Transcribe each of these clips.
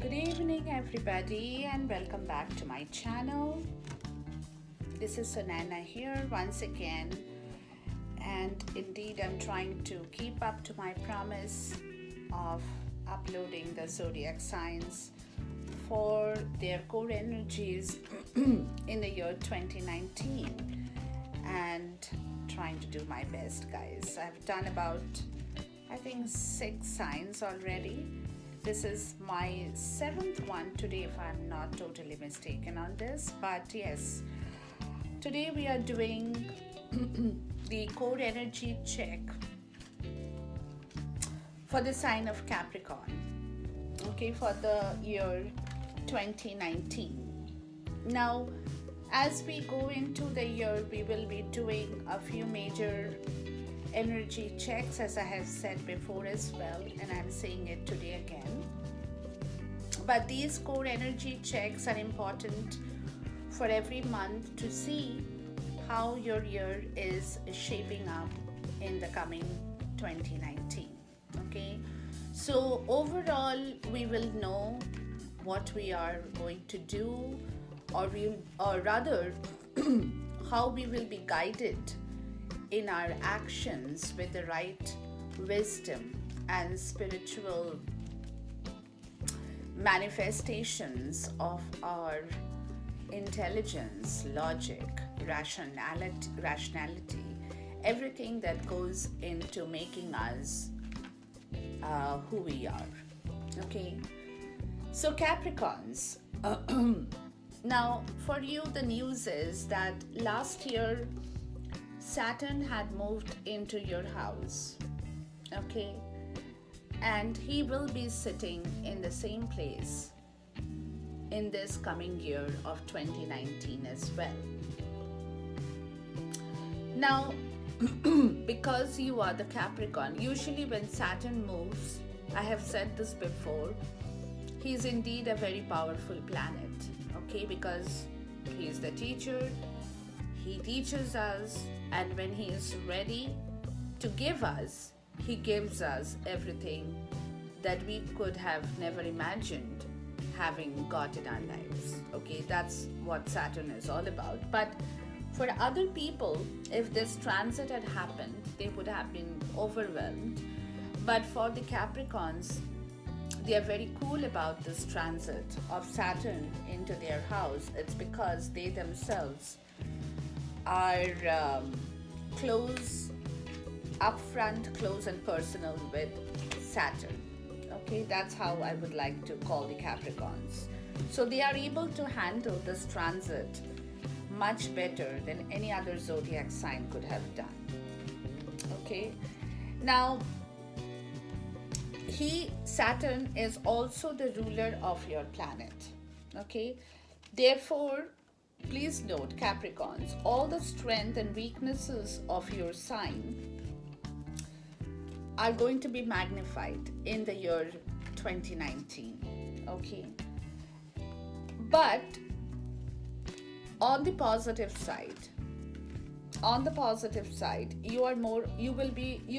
Good evening, everybody, and welcome back to my channel. This is Sunana here once again, and indeed, I'm trying to keep up to my promise of uploading the zodiac signs for their core energies in the year 2019 and trying to do my best, guys. I've done about, I think, 6 signs already. This is my 7th one today, if I'm not totally mistaken on this. But yes, today we are doing the core energy check for the sign of Capricorn, okay, for the year 2019. Now, as we go into the year, we will be doing a few major energy checks, as I have said before as well, and I'm saying it today again. But these core energy checks are important for every month to see how your year is shaping up in the coming 2019. Okay, so overall we will know what we are going to do, or rather how we will be guided in our actions with the right wisdom and spiritual manifestations of our intelligence, logic, rationality, everything that goes into making us who we are. Okay, so Capricorns, now for you the news is that last year Saturn had moved into your house, okay, and he will be sitting in the same place in this coming year of 2019 as well. Now, because you are the Capricorn, usually when Saturn moves, I have said this before, he is indeed a very powerful planet, okay, because he is the teacher. He teaches us, and when he is ready to give us, he gives us everything that we could have never imagined having got in our lives. Okay, that's what Saturn is all about. But for other people, if this transit had happened, they would have been overwhelmed. But for the Capricorns, they are very cool about this transit of Saturn into their house. It's because they themselves are close, upfront, close and personal with Saturn. Okay, that's how I would like to call the Capricorns. So they are able to handle this transit much better than any other zodiac sign could have done. Okay, now Saturn is also the ruler of your planet. Okay, therefore, please note, Capricorns, all the strength and weaknesses of your sign are going to be magnified in the year 2019. Okay, but on the positive side, you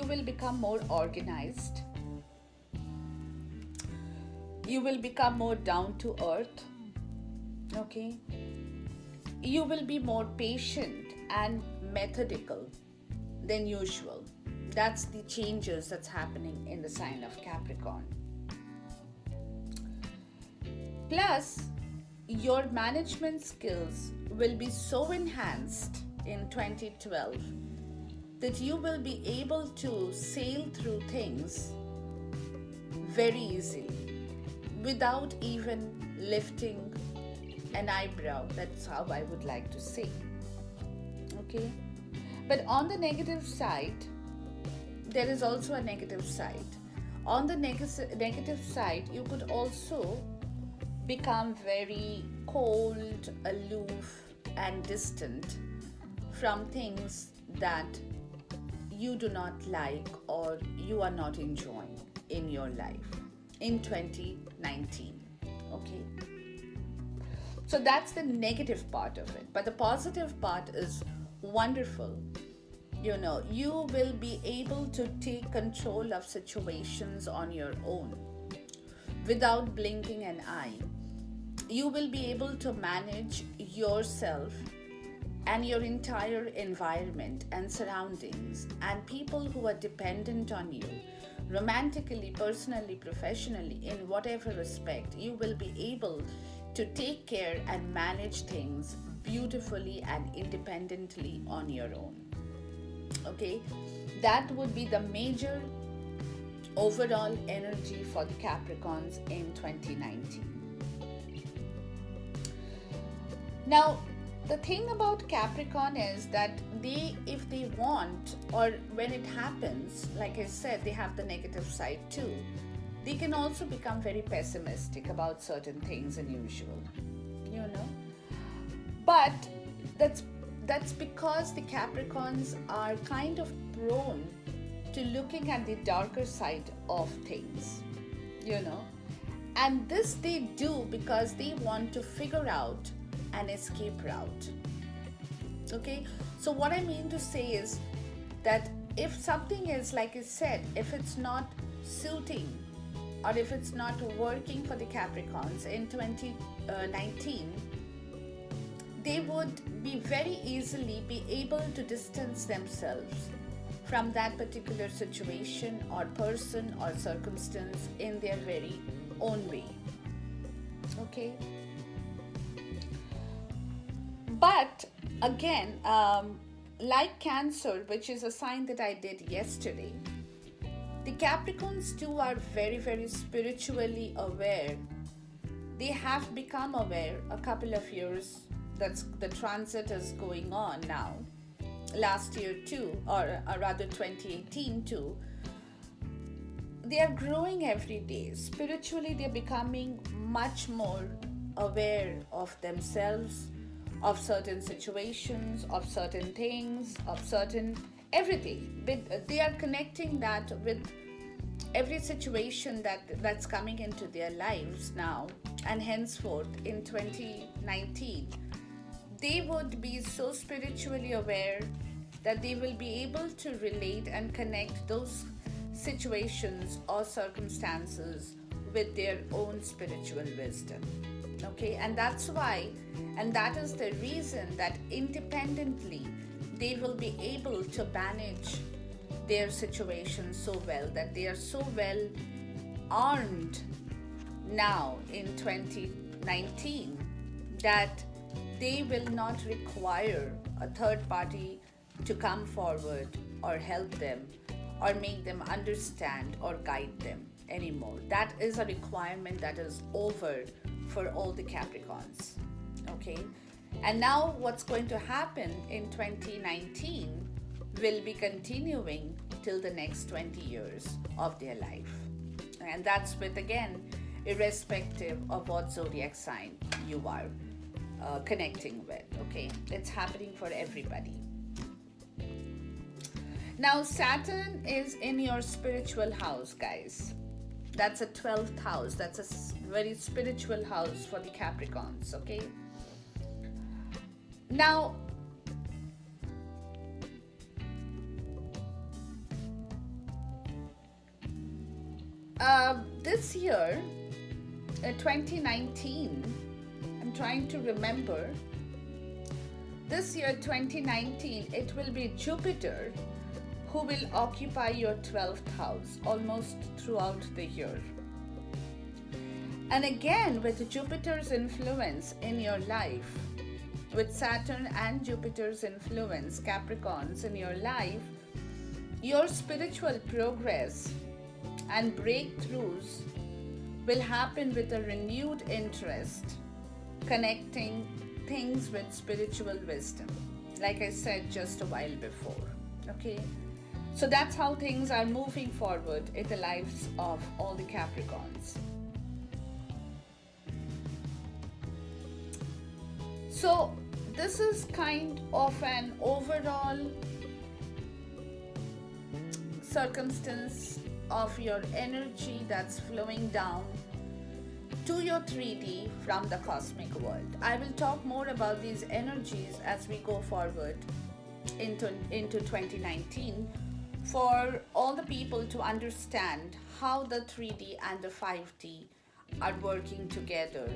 will become more organized. You will become more down to earth. Okay, you will be more patient and methodical than usual. That's the changes that's happening in the sign of Capricorn. Plus, your management skills will be so enhanced in 2012 that you will be able to sail through things very easily without even lifting an eyebrow. That's how I would like to say. Okay, but on the negative side, there is also a negative side. On the negative side, you could also become very cold, aloof, and distant from things that you do not like or you are not enjoying in your life in 2019. Okay, so that's the negative part of it. But the positive part is wonderful. You will be able to take control of situations on your own. without blinking an eye. You will be able to manage yourself and your entire environment and surroundings and people who are dependent on you, romantically, personally, professionally, in whatever respect. You will be able to take care and manage things beautifully and independently on your own. Okay, that would be the major overall energy for the Capricorns in 2019. Now, the thing about Capricorn is that if they want, or when it happens, like I said, they have the negative side too. They can also become very pessimistic about certain things and usual, you know. But that's because the Capricorns are kind of prone to looking at the darker side of things, you know. And this they do because they want to figure out an escape route. Okay, so what I mean to say is that if something is, like I said, if it's not suiting or if it's not working for the Capricorns in 2019, they would be very easily be able to distance themselves from that particular situation or person or circumstance in their very own way. Okay. But again, like Cancer, which is a sign that I did yesterday, the Capricorns too are very, very spiritually aware. They have become aware a couple of years, that's the transit is going on now, last year too, or rather 2018 too. They are growing every day. Spiritually, they're becoming much more aware of themselves, of certain situations, of certain things, of certain everything. They are connecting that with every situation that's coming into their lives now, and henceforth in 2019, they would be so spiritually aware that they will be able to relate and connect those situations or circumstances with their own spiritual wisdom. Okay, and that's why, and that is the reason that independently they will be able to manage their situation so well, that they are so well armed now in 2019 that they will not require a third party to come forward or help them or make them understand or guide them anymore. That is a requirement that is over for all the Capricorns. Okay, and now what's going to happen in 2019 will be continuing till the next 20 years of their life. And that's with, again, irrespective of what zodiac sign you are connecting with. Okay, it's happening for everybody. Now, Saturn is in your spiritual house, guys. That's a 12th house. That's a very spiritual house for the Capricorns, okay? Now, this year, 2019, I'm trying to remember. This year, 2019, it will be Jupiter who will occupy your 12th house almost throughout the year. And again, with Jupiter's influence in your life, with Saturn and Jupiter's influence, Capricorns, in your life, your spiritual progress and breakthroughs will happen with a renewed interest, connecting things with spiritual wisdom, like I said just a while before. Okay, so that's how things are moving forward in the lives of all the Capricorns. So this is kind of an overall circumstance of your energy that's flowing down to your 3D from the cosmic world. I will talk more about these energies as we go forward into 2019, for all the people to understand how the 3D and the 5D are working together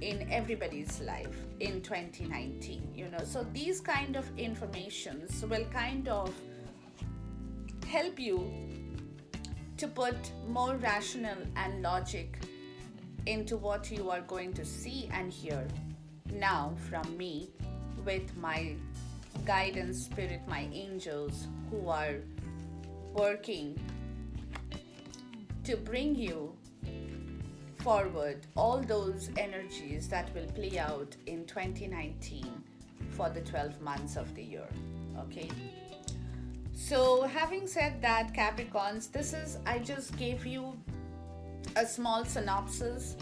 in everybody's life in 2019, so these kind of informations will kind of help you to put more rational and logic into what you are going to see and hear now from me, with my guidance spirit, my angels who are working to bring you forward all those energies that will play out in 2019 for the 12 months of the year. Okay, so having said that, Capricorns, I just gave you a small synopsis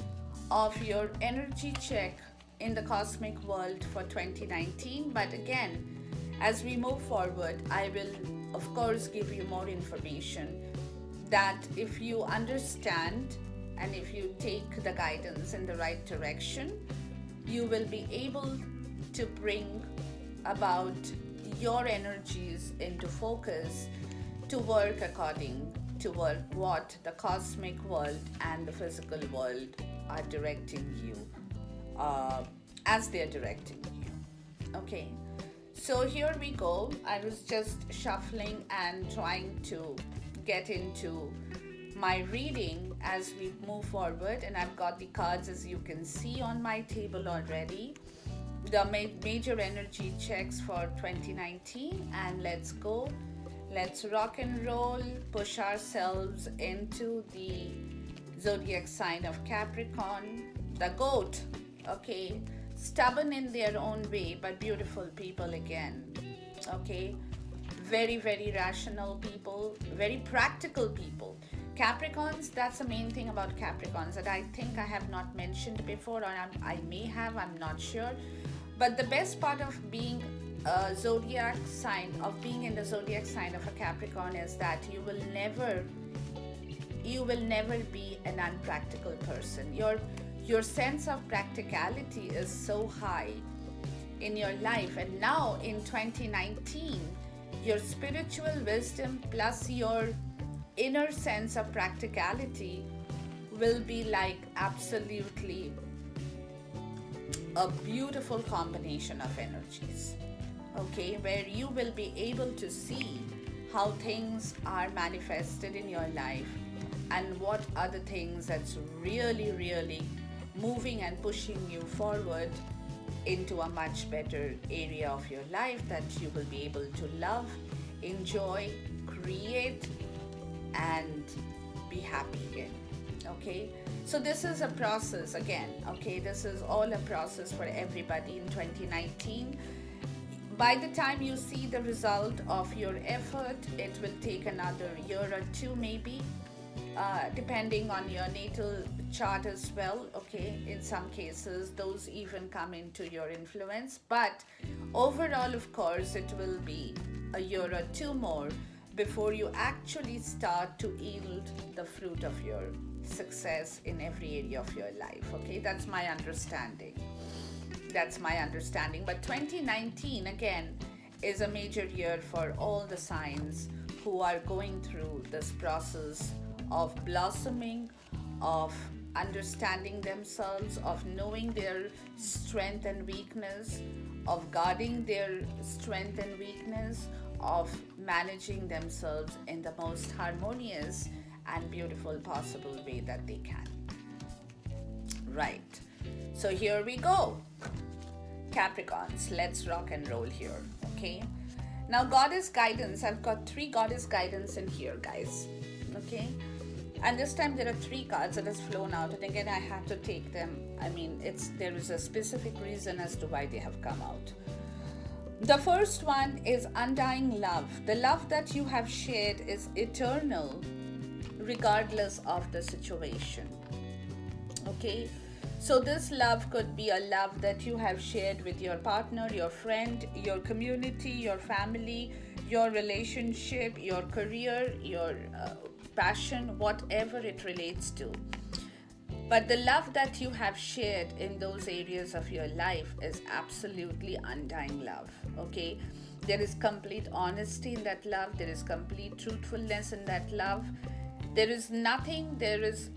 of your energy check in the cosmic world for 2019. But again, as we move forward, I will of course give you more information that if you understand and if you take the guidance in the right direction, you will be able to bring about your energies into focus to work according to what the cosmic world and the physical world are directing you, as they're directing you. Okay, so here we go. I was just shuffling and trying to get into my reading as we move forward, and I've got the cards, as you can see, on my table already, the major energy checks for 2019. And let's go, let's rock and roll, push ourselves into the zodiac sign of Capricorn, the goat. Okay, stubborn in their own way but beautiful people again. Okay, very, very rational people, very practical people. Capricorns, that's the main thing about Capricorns that I think I have not mentioned before, or I may have, I'm not sure. But the best part of being a zodiac sign, of being in the zodiac sign of a Capricorn, is that you will never be an unpractical person. Your sense of practicality is so high in your life. And now in 2019, your spiritual wisdom plus your inner sense of practicality will be like absolutely a beautiful combination of energies. Okay, where you will be able to see how things are manifested in your life and what are the things that's really, really moving and pushing you forward into a much better area of your life that you will be able to love, enjoy, create, and be happy in. Okay, so this is a process again. Okay, this is all a process for everybody in 2019. By the time you see the result of your effort, it will take another year or two maybe, depending on your natal chart as well. Okay, in some cases those even come into your influence, but overall, of course, it will be a year or two more before you actually start to yield the fruit of your success in every area of your life. Okay, that's my understanding. But 2019 again is a major year for all the signs who are going through this process of blossoming, of understanding themselves, of knowing their strength and weakness, of guarding their strength and weakness, of managing themselves in the most harmonious and beautiful possible way that they can. Right, so here we go, Capricorns, let's rock and roll here. Okay, now goddess guidance, I've got 3 goddess guidance in here, guys. Okay, and this time there are 3 cards that has flown out, and again I had to take them. I mean, there is a specific reason as to why they have come out. The first one is undying love. The love that you have shared is eternal regardless of the situation. Okay, so this love could be a love that you have shared with your partner, your friend, your community, your family, your relationship, your career, your passion, whatever it relates to. But the love that you have shared in those areas of your life is absolutely undying love. Okay, there is complete honesty in that love. There is complete truthfulness in that love. There is nothing, there is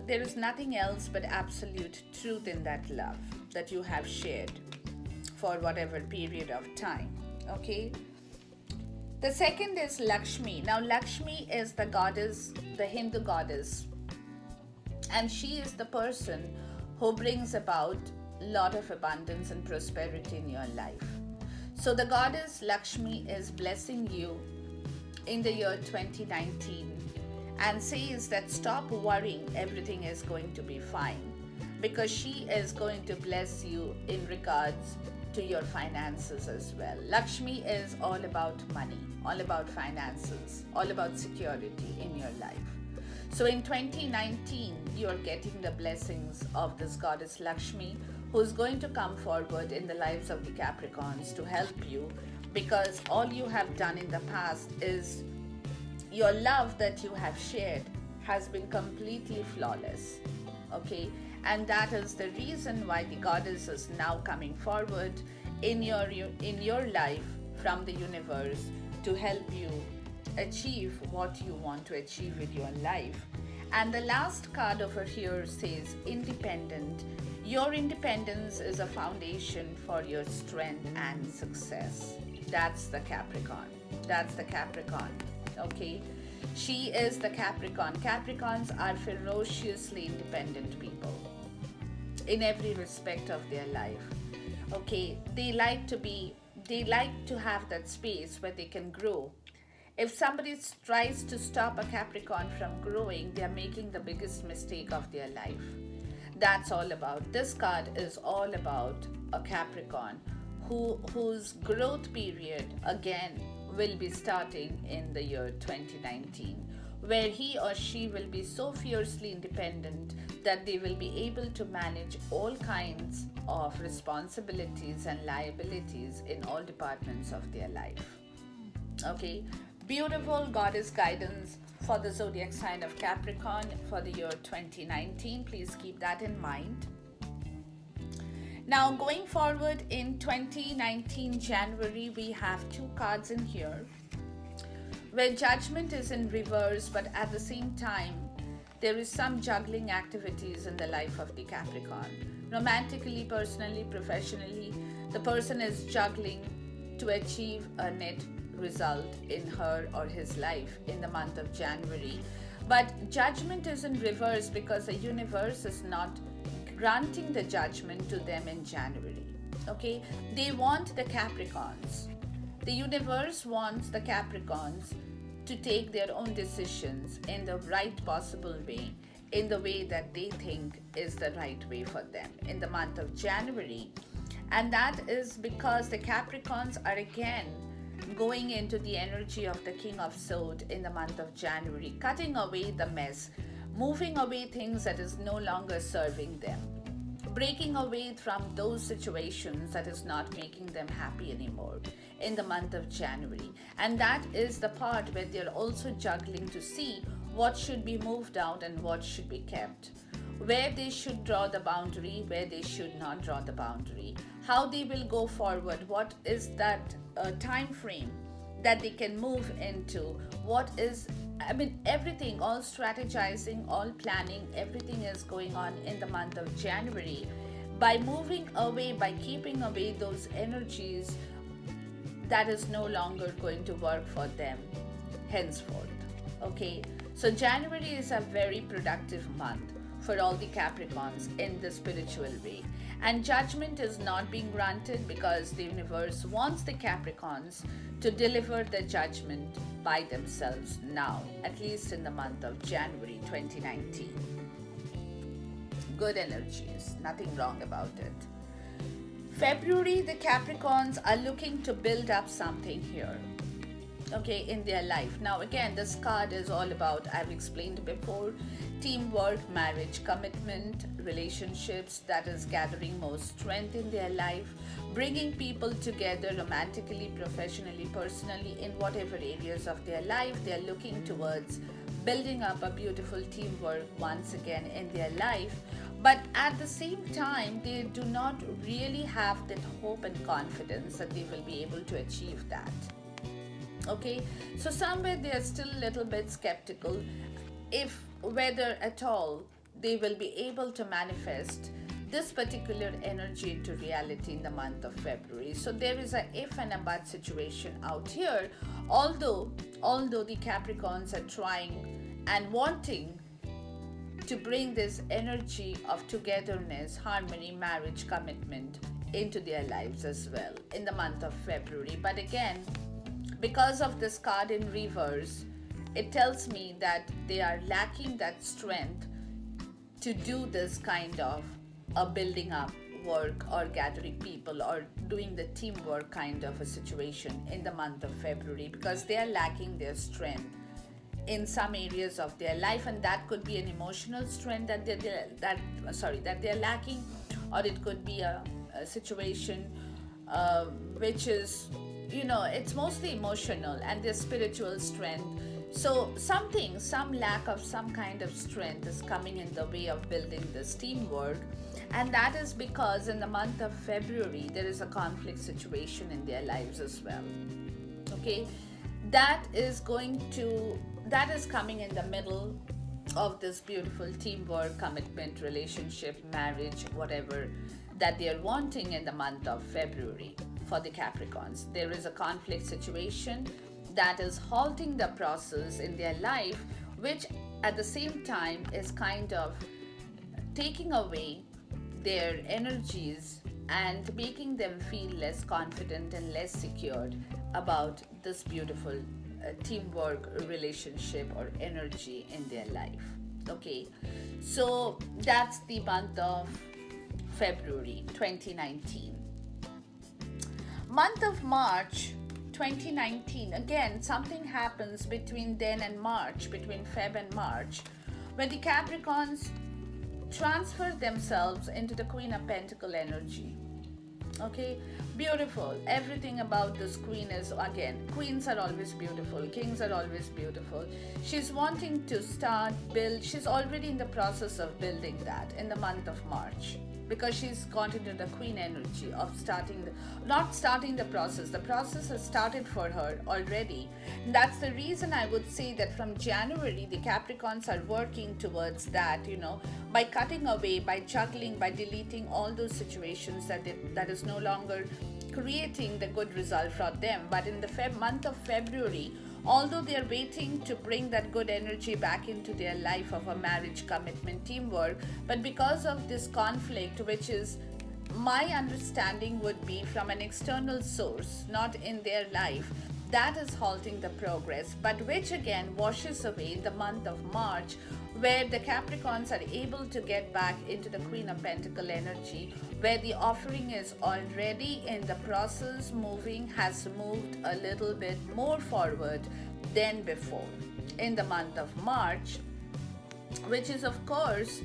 there is nothing else but absolute truth in that love that you have shared for whatever period of time. Okay. The second is Lakshmi. Now, Lakshmi is the goddess, the Hindu goddess, and she is the person who brings about a lot of abundance and prosperity in your life. So, the goddess Lakshmi is blessing you in the year 2019 and says that stop worrying, everything is going to be fine, because she is going to bless you in regards to your finances as well. Lakshmi is all about money, all about finances, all about security in your life. So in 2019, you are getting the blessings of this goddess Lakshmi, who is going to come forward in the lives of the Capricorns to help you, because all you have done in the past is your love that you have shared has been completely flawless. Okay, and that is the reason why the goddess is now coming forward in your life from the universe to help you achieve what you want to achieve with your life. And the last card over here says independent. Your independence is a foundation for your strength and success. That's the Capricorn. That's the Capricorn. Okay, she is the Capricorn. Capricorns are ferociously independent people in every respect of their life. Okay, they like to have that space where they can grow. If somebody tries to stop a Capricorn from growing, they are making the biggest mistake of their life. That's all about. This card is all about a Capricorn whose growth period again will be starting in the year 2019, where he or she will be so fiercely independent that they will be able to manage all kinds of responsibilities and liabilities in all departments of their life. Okay, beautiful goddess guidance for the zodiac sign of Capricorn for the year 2019. Please keep that in mind. Now, going forward in 2019 January, we have two cards in here where judgment is in reverse, but at the same time, there is some juggling activities in the life of the Capricorn. Romantically, personally, professionally, the person is juggling to achieve a net result in her or his life in the month of January. But judgment is in reverse because the universe is not granting the judgment to them in January. Okay, they want the Capricorns. The universe wants the Capricorns to take their own decisions in the right possible way, in the way that they think is the right way for them in the month of January. And that is because the Capricorns are again going into the energy of the King of Swords in the month of January, cutting away the mess, moving away things that is no longer serving them, breaking away from those situations that is not making them happy anymore in the month of January. And that is the part where they're also juggling to see what should be moved out and what should be kept, where they should draw the boundary, where they should not draw the boundary, how they will go forward, what is that time frame that they can move into, everything, all strategizing, all planning, everything is going on in the month of January. By moving away, by keeping away those energies that is no longer going to work for them henceforth. Okay, so January is a very productive month for all the Capricorns in the spiritual way. And judgment is not being granted because the universe wants the Capricorns to deliver the judgment by themselves now, at least in the month of January 2019. Good energies, nothing wrong about it. February, the Capricorns are looking to build up something here, okay, in their life. Now again, this card is all about, I've explained before, teamwork, marriage, commitment, relationships that is gathering more strength in their life, bringing people together romantically, professionally, personally, in whatever areas of their life they're looking towards building up a beautiful teamwork once again in their life. But at the same time, they do not really have that hope and confidence that they will be able to achieve that. Okay, so somewhere they are still a little bit skeptical if whether at all they will be able to manifest this particular energy into reality in the month of February. So there is a if and a but situation out here. Although the Capricorns are trying and wanting to bring this energy of togetherness, harmony, marriage, commitment into their lives as well in the month of February. But again, because of this card in reverse, it tells me that they are lacking that strength to do this kind of a building up work or gathering people or doing the teamwork kind of a situation in the month of February, because they are lacking their strength in some areas of their life, and that could be an emotional strength that they're lacking, or it could be a situation which is, it's mostly emotional, and their spiritual strength. So some lack of some kind of strength is coming in the way of building this teamwork, and that is because in the month of February there is a conflict situation in their lives as well. Okay, that is coming in the middle of this beautiful teamwork, commitment, relationship, marriage, whatever that they are wanting in the month of February for the Capricorns. There is a conflict situation that is halting the process in their life, which at the same time is kind of taking away their energies and making them feel less confident and less secured about this beautiful teamwork, relationship, or energy in their life. Okay, so that's the month of February 2019. Month of March 2019, again, something happens between then and March, between Feb and March, where the Capricorns transfer themselves into the Queen of Pentacle energy. Okay, beautiful. Everything about this queen is, again, queens are always beautiful, kings are always beautiful. She's wanting to she's already in the process of building that in the month of March, because she's got into the queen energy of not starting the process. The process has started for her already. And that's the reason I would say that from January, the Capricorns are working towards that, by cutting away, by juggling, by deleting all those situations that is no longer creating the good result for them. But in the month of February, although they are waiting to bring that good energy back into their life of a marriage, commitment, teamwork, but because of this conflict, which is, my understanding would be from an external source, not in their life, that is halting the progress, but which again washes away in the month of March, where the Capricorns are able to get back into the Queen of Pentacle energy, where the offering is already in the process, has moved a little bit more forward than before in the month of March, which is of course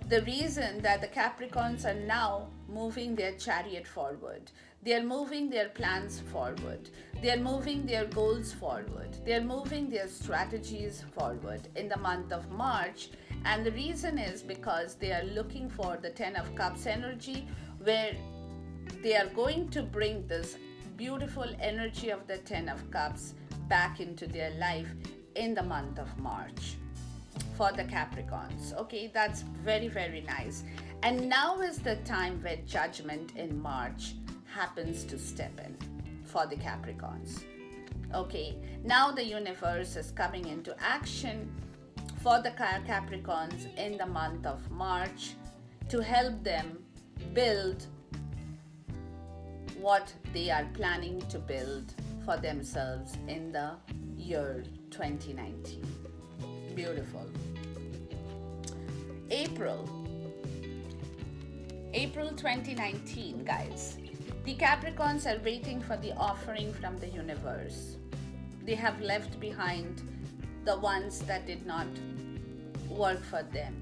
the reason that the Capricorns are now moving their chariot forward. They are moving their plans forward. They are moving their goals forward. They are moving their strategies forward in the month of March. And the reason is because they are looking for the 10 of Cups energy, where they are going to bring this beautiful energy of the 10 of Cups back into their life in the month of March for the Capricorns. Okay, that's very, very nice. And now is the time where Judgment in March happens to step in for the Capricorns. Okay, now the universe is coming into action for the Capricorns in the month of March to help them build what they are planning to build for themselves in the year 2019. Beautiful. April 2019, guys. The Capricorns are waiting for the offering from the universe. They have left behind the ones that did not work for them,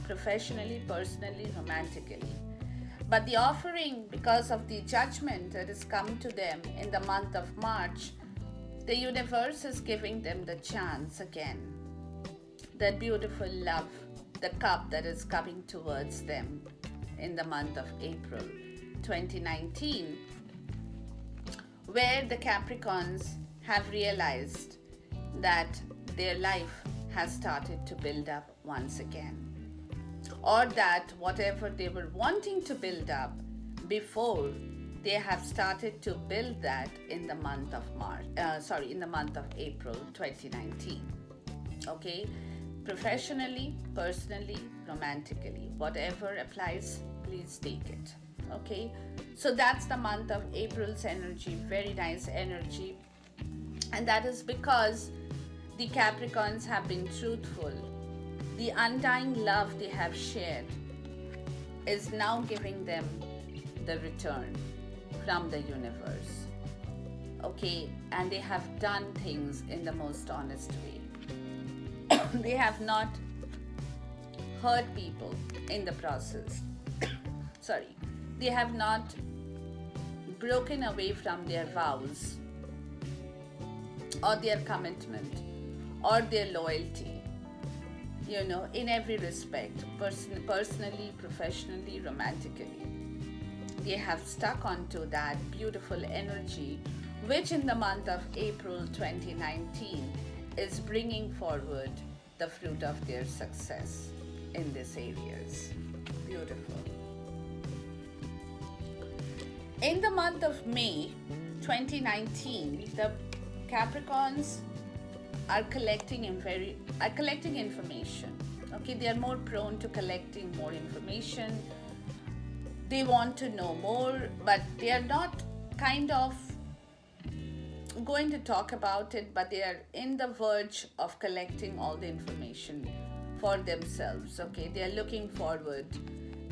professionally, personally, romantically. But the offering, because of the judgment that has come to them in the month of March, the universe is giving them the chance again. That beautiful love, the cup that is coming towards them in the month of April 2019, where the Capricorns have realized that their life has started to build up once again, or that whatever they were wanting to build up before, they have started to build that in the month of in the month of April 2019. Okay, professionally, personally, romantically, whatever applies, please take it. Okay, so that's the month of April's energy, very nice energy, and that is because the Capricorns have been truthful. The undying love they have shared is now giving them the return from the universe. Okay, and they have done things in the most honest way. They have not hurt people in the process. Sorry, they have not broken away from their vows or their commitment or their loyalty, in every respect, personally, professionally, romantically. They have stuck onto that beautiful energy, which in the month of April 2019 is bringing forward the fruit of their success in these areas. Beautiful. In the month of May 2019, the Capricorns are collecting information. Okay, they are more prone to collecting more information. They want to know more, but they are not kind of going to talk about it, but they are in the verge of collecting all the information for themselves. Okay, they are looking forward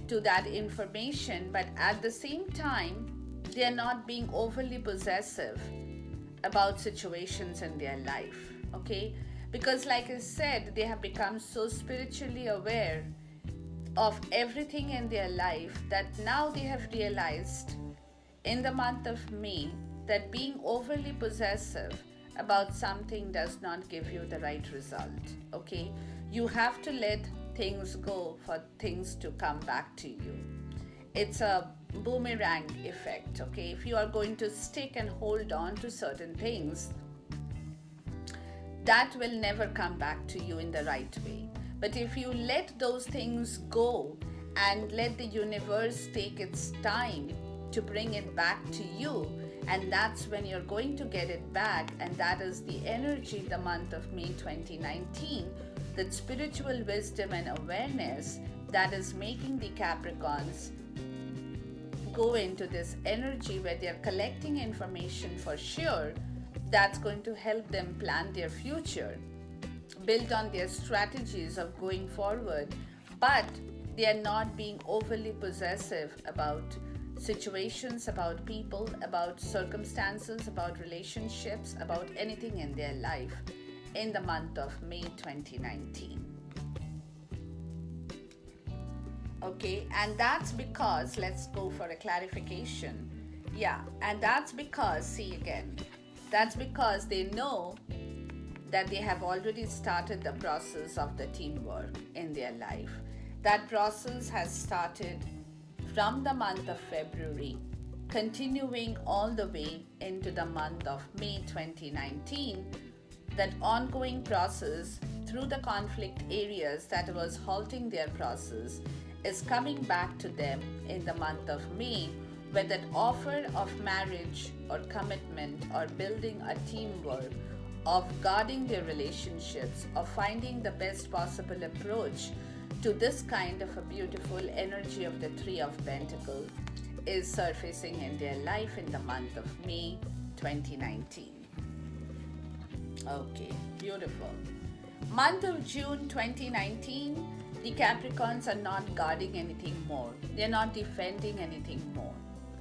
to that information, but at the same time, they are not being overly possessive about situations in their life. Okay, because like I said, they have become so spiritually aware of everything in their life that now they have realized in the month of May that being overly possessive about something does not give you the right result. Okay, you have to let things go for things to come back to you. It's a boomerang effect. Okay, if you are going to stick and hold on to certain things, that will never come back to you in the right way. But if you let those things go and let the universe take its time to bring it back to you, and that's when you're going to get it back, and that is the energy the month of May 2019, that spiritual wisdom and awareness that is making the Capricorns go into this energy where they're collecting information for sure. That's going to help them plan their future, build on their strategies of going forward, but they are not being overly possessive about situations, about people, about circumstances, about relationships, about anything in their life in the month of May 2019. Okay, and that's because, let's go for a clarification. Yeah, and that's because, that's because they know that they have already started the process of the teamwork in their life. That process has started from the month of February, continuing all the way into the month of May 2019. That ongoing process through the conflict areas that was halting their process is coming back to them in the month of May, where that offer of marriage or commitment or building a teamwork, of guarding their relationships, of finding the best possible approach to this kind of a beautiful energy of the Three of Pentacles is surfacing in their life in the month of May 2019. Okay, beautiful. Month of June 2019, the Capricorns are not guarding anything more. They're not defending anything more.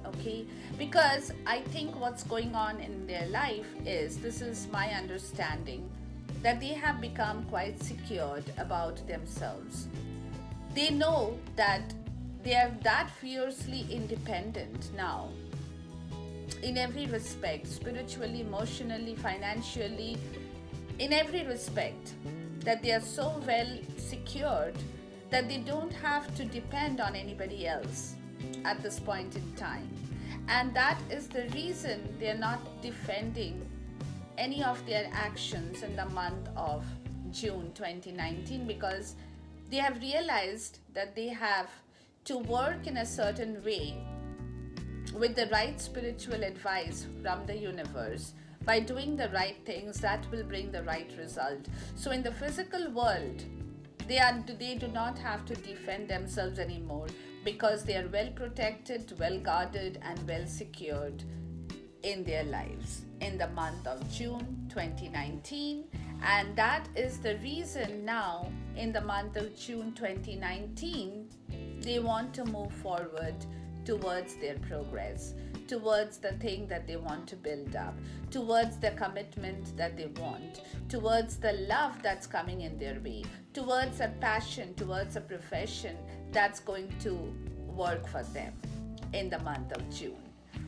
Okay, because I think what's going on in their life is, this is my understanding, that they have become quite secured about themselves. They know that they are that fiercely independent now in every respect, spiritually, emotionally, financially, in every respect, that they are so well secured that they don't have to depend on anybody else at this point in time. And that is the reason they are not defending any of their actions in the month of June 2019, because they have realized that they have to work in a certain way with the right spiritual advice from the universe. By doing the right things, that will bring the right result. So in the physical world, they do not have to defend themselves anymore, because they are well protected, well guarded, and well secured in their lives in the month of June 2019. And that is the reason now, in the month of June 2019, they want to move forward towards their progress, towards the thing that they want to build up, towards the commitment that they want, towards the love that's coming in their way, towards a passion, towards a profession that's going to work for them in the month of June.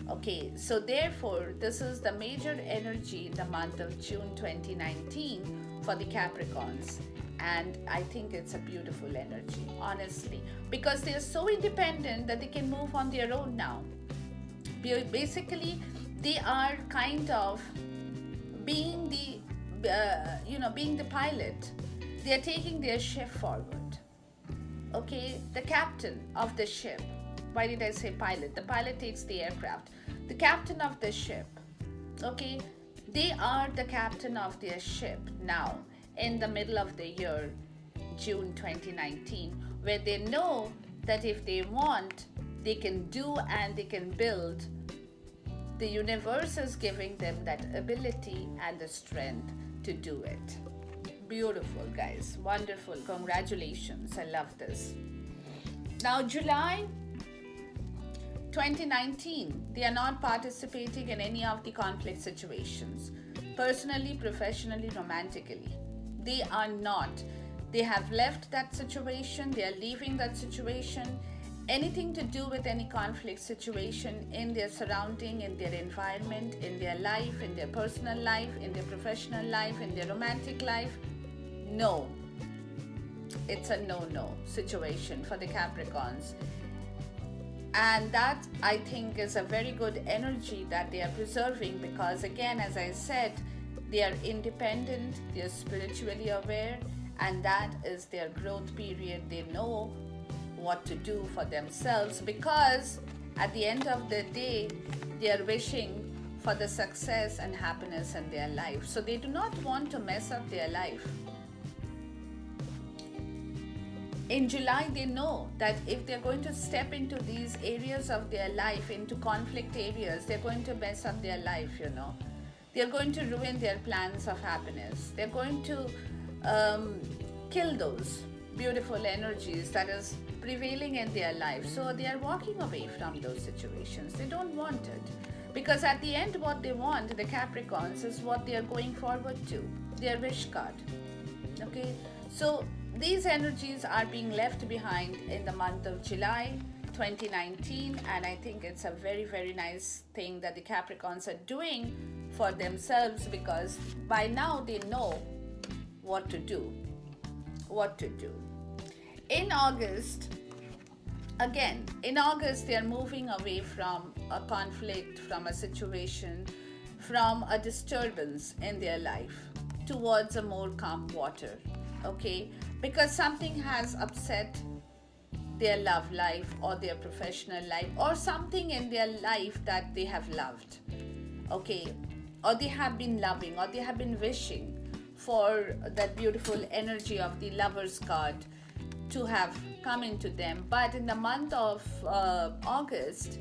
Okay, so therefore, this is the major energy in the month of June 2019 for the Capricorns. And I think it's a beautiful energy, honestly, because they're so independent that they can move on their own now. Basically, they are kind of being the pilot. They are taking their ship forward. Okay, the captain of the ship. Why did I say pilot? The pilot takes the aircraft. The captain of the ship. Okay, they are the captain of their ship now, in the middle of the year, June 2019, where they know that if they want, they can do and they can build. The universe is giving them that ability and the strength to do it. Beautiful, guys. Wonderful. Congratulations. I love this. Now, July 2019, they are not participating in any of the conflict situations, personally, professionally, romantically. They are not. They have left that situation. They are leaving that situation. Anything to do with any conflict situation in their surrounding, in their environment, in their life, in their personal life, in their professional life, in their romantic life, no. It's a no-no situation for the Capricorns. And that, I think, is a very good energy that they are preserving, because again, as I said, they are independent, they are spiritually aware, and that is their growth period. They know what to do for themselves, because at the end of the day, they are wishing for the success and happiness in their life. So they do not want to mess up their life. In July, they know that if they're going to step into these areas of their life, into conflict areas, they're going to mess up their life, They're going to ruin their plans of happiness. They're going to kill those beautiful energies that is prevailing in their life. So they are walking away from those situations. They don't want it. Because at the end, what they want, the Capricorns, is what they are going forward to, their wish card. Okay? So these energies are being left behind in the month of July 2019, and I think it's a very, very nice thing that the Capricorns are doing for themselves, because by now they know what to do. In August, they are moving away from a conflict, from a situation, from a disturbance in their life towards a more calm water. Okay? Because something has upset their love life or their professional life, or something in their life that they have loved. Okay? Or they have been loving, or they have been wishing for that beautiful energy of the Lover's card to have come into them. But in the month of August,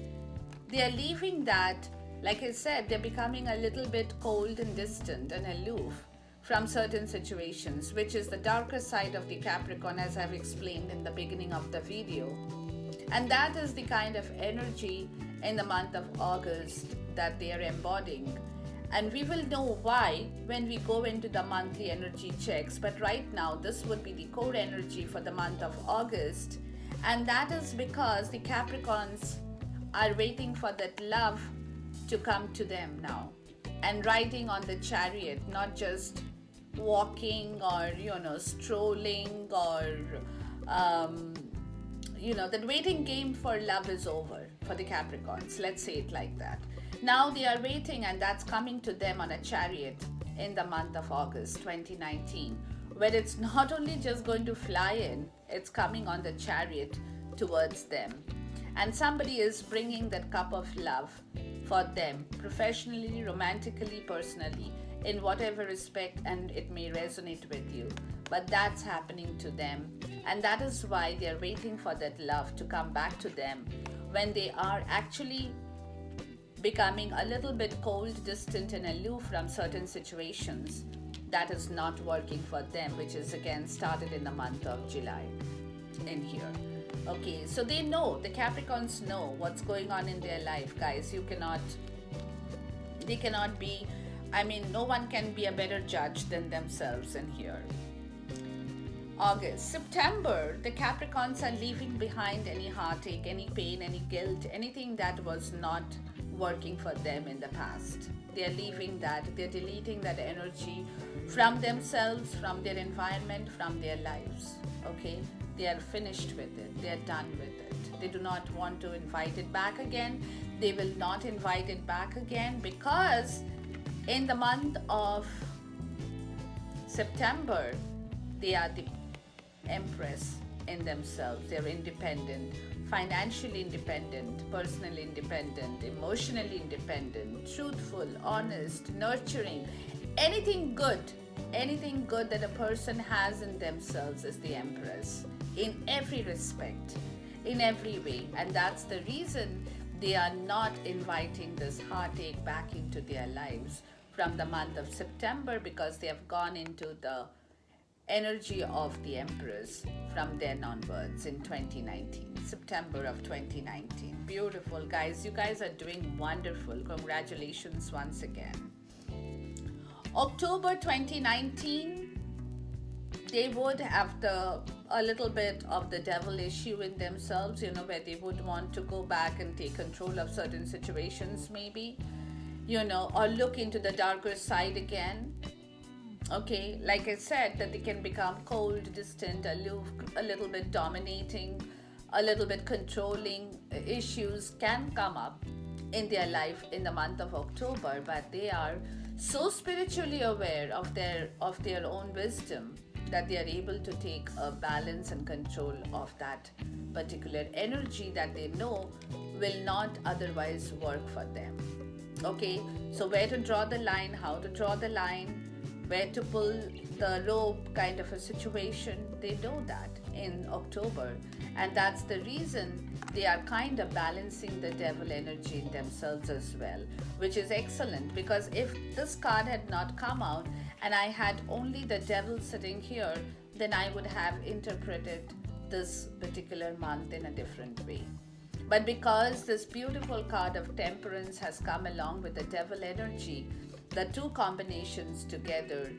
they are leaving that. Like I said, they're becoming a little bit cold and distant and aloof from certain situations, which is the darker side of the Capricorn, as I've explained in the beginning of the video. And that is the kind of energy in the month of August that they are embodying. And we will know why when we go into the monthly energy checks. But right now, this would be the core energy for the month of August. And that is because the Capricorns are waiting for that love to come to them now. And riding on the chariot, not just walking or, strolling or, that waiting game for love is over for the Capricorns. Let's say it like that. Now they are waiting, and that's coming to them on a chariot in the month of August 2019, where it's not only just going to fly in, it's coming on the chariot towards them. And somebody is bringing that cup of love for them, professionally, romantically, personally, in whatever respect, and it may resonate with you. But that's happening to them. And that is why they're waiting for that love to come back to them when they are actually becoming a little bit cold, distant, and aloof from certain situations that is not working for them, which is again started in the month of July in here. Okay, so they know, the Capricorns know what's going on in their life, guys. They cannot be, no one can be a better judge than themselves in here. August, September, the Capricorns are leaving behind any heartache, any pain, any guilt, anything that was not working for them in the past. They're leaving that, they're deleting that energy from themselves, from their environment, from their lives. Okay, they are finished with it, they are done with it. They do not want to invite it back again. They will not invite it back again, because in the month of September, they are the Empress in themselves. They're independent, financially independent, personally independent, emotionally independent, truthful, honest, nurturing. Anything good that a person has in themselves is the Empress, in every respect, in every way. And that's the reason they are not inviting this heartache back into their lives from the month of September, because they have gone into the energy of the Empress from then onwards in 2019, September of 2019. Beautiful, guys. You guys are doing wonderful. Congratulations once again. October 2019, they would have a little bit of the devil issue in themselves, where they would want to go back and take control of certain situations, maybe, or look into the darker side again. Okay, like I said, that they can become cold, distant, aloof, a little bit dominating, a little bit controlling. Issues can come up in their life in the month of October, but they are so spiritually aware of their own wisdom that they are able to take a balance and control of that particular energy that they know will not otherwise work for them. Okay, so where to draw the line, how to draw the line, where to pull the rope kind of a situation, they know that in October. And that's the reason they are kind of balancing the devil energy in themselves as well, which is excellent, because if this card had not come out and I had only the devil sitting here, then I would have interpreted this particular month in a different way. But because this beautiful card of Temperance has come along with the devil energy, the two combinations together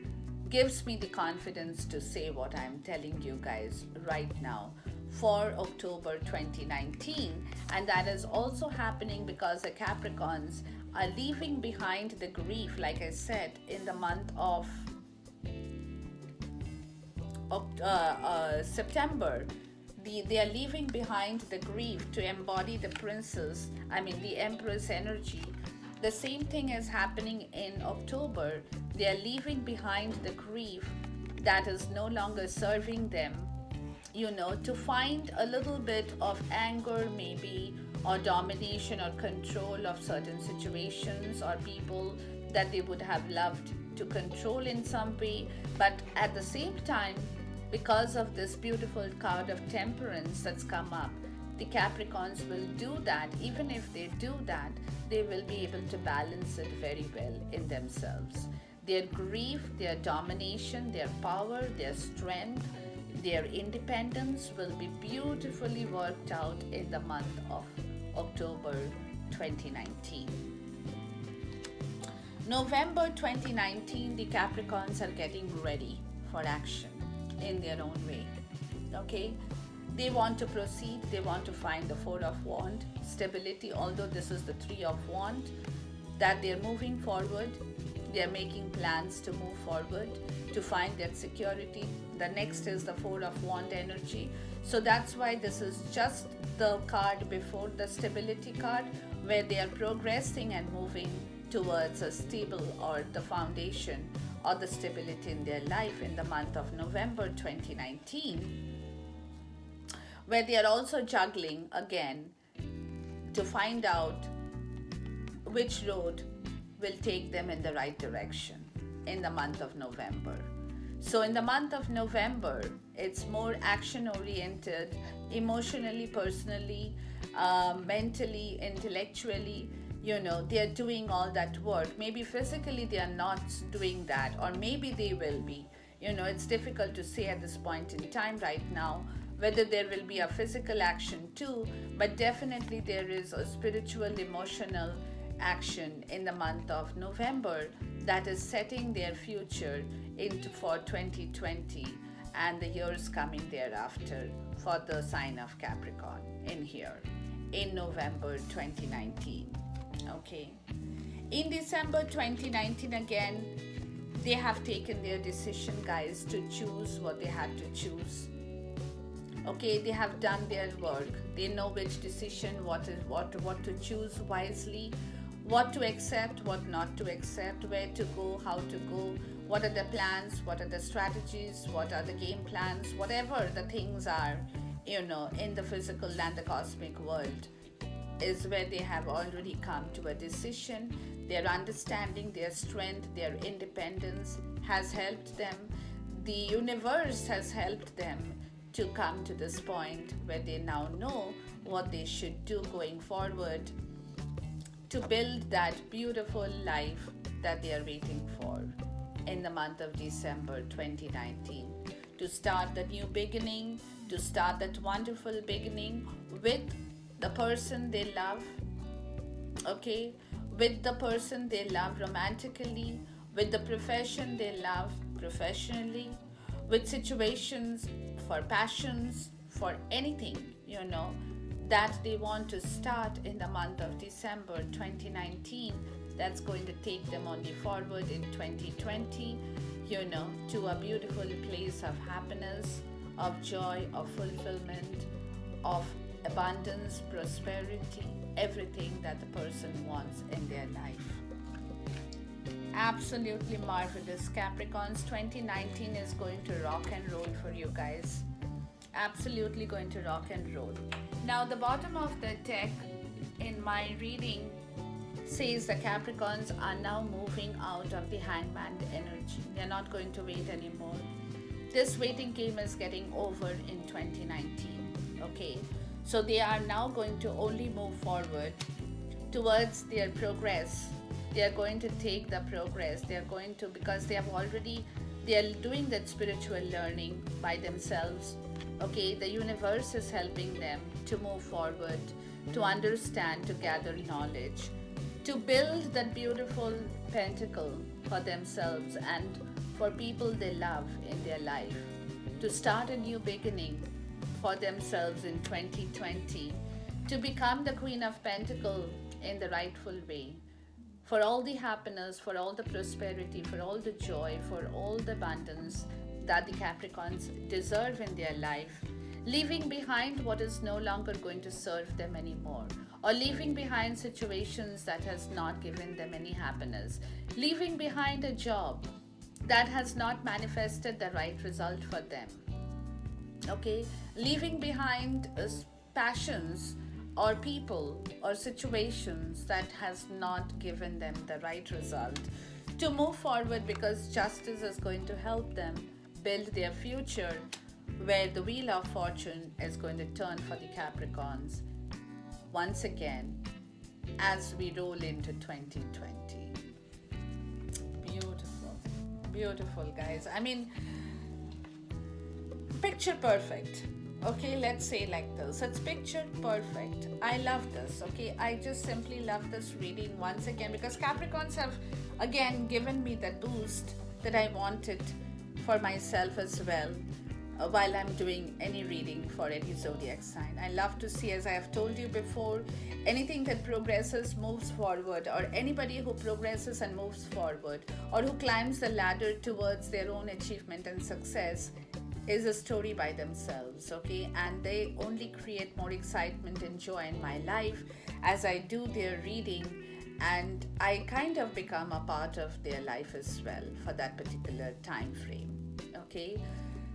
gives me the confidence to say what I'm telling you guys right now for October 2019. And that is also happening because the Capricorns are leaving behind the grief, like I said, in the month of September. They are leaving behind the grief to embody the the Empress energy. The same thing is happening in October. They are leaving behind the grief that is no longer serving them, to find a little bit of anger maybe, or domination or control of certain situations or people that they would have loved to control in some way. But at the same time, because of this beautiful card of Temperance that's come up, the Capricorns will do that. Even if they do that, they will be able to balance it very well in themselves. Their grief, their domination, their power, their strength, their independence will be beautifully worked out in the month of October 2019. November 2019, the Capricorns are getting ready for action in their own way. Okay? They want to proceed, they want to find the Four of Wands, stability, although this is the Three of Wands, that they're moving forward, they're making plans to move forward, to find that security. The next is the Four of Wands energy. So that's why this is just the card before the stability card, where they are progressing and moving towards a stable or the foundation or the stability in their life in the month of November 2019, where they are also juggling again to find out which road will take them in the right direction in the month of November. So, in the month of November, it's more action oriented, emotionally, personally, mentally, intellectually. They are doing all that work. Maybe physically they are not doing that, or maybe they will be. It's difficult to say at this point in time right now whether there will be a physical action too, but definitely there is a spiritual, emotional action in the month of November that is setting their future into for 2020 and the years coming thereafter for the sign of Capricorn in here in November 2019. Okay. In December 2019 again, they have taken their decision, guys, to choose what they had to choose. Okay, they have done their work. They know which decision, what to choose wisely, what to accept, what not to accept, where to go, how to go, what are the plans, what are the strategies, what are the game plans, whatever the things are, in the physical and the cosmic world, is where they have already come to a decision. Their understanding, their strength, their independence has helped them. The universe has helped them to come to this point where they now know what they should do going forward to build that beautiful life that they are waiting for in the month of December 2019. To start the new beginning, to start that wonderful beginning with the person they love, okay, with the person they love romantically, with the profession they love professionally, with situations for passions, for anything, that they want to start in the month of December 2019, that's going to take them only forward in 2020, to a beautiful place of happiness, of joy, of fulfillment, of abundance, prosperity, everything that the person wants in their life. Absolutely marvelous. Capricorns, 2019 is going to rock and roll for you guys. Absolutely going to rock and roll. Now, the bottom of the deck in my reading says the Capricorns are now moving out of the hangman energy. They're not going to wait anymore. This waiting game is getting over in 2019. Okay, so they are now going to only move forward towards their progress. They are going to take the progress. They are going to, because they are doing that spiritual learning by themselves. Okay, the universe is helping them to move forward, to understand, to gather knowledge, to build that beautiful pentacle for themselves and for people they love in their life, to start a new beginning for themselves in 2020, to become the Queen of Pentacles in the rightful way, for all the happiness, for all the prosperity, for all the joy, for all the abundance that the Capricorns deserve in their life, leaving behind what is no longer going to serve them anymore, or leaving behind situations that has not given them any happiness, leaving behind a job that has not manifested the right result for them, okay, leaving behind passions or people or situations that has not given them the right result, to move forward, because justice is going to help them build their future, where the wheel of fortune is going to turn for the Capricorns once again as we roll into 2020. Beautiful guys. I mean, picture perfect. Okay, let's say like this. It's picture perfect. I love this. Okay, I just simply love this reading once again, because Capricorns have again given me that boost that I wanted for myself as well while I'm doing any reading for any zodiac sign. I love to see, as I have told you before, anything that progresses, moves forward, or anybody who progresses and moves forward, or who climbs the ladder towards their own achievement and success, is a story by themselves, okay? And they only create more excitement and joy in my life as I do their reading and I kind of become a part of their life as well for that particular time frame. Okay,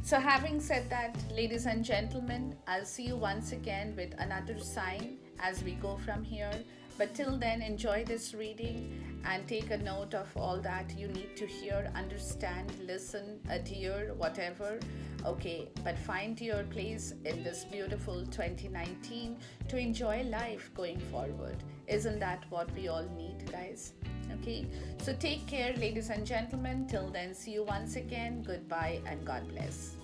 so having said that, ladies and gentlemen, I'll see you once again with another sign as we go from here. But till then, enjoy this reading and take a note of all that you need to hear, understand, listen, adhere, whatever. Okay, but find your place in this beautiful 2019 to enjoy life going forward. Isn't that what we all need, guys? Okay, so take care, ladies and gentlemen. Till then, see you once again. Goodbye and God bless.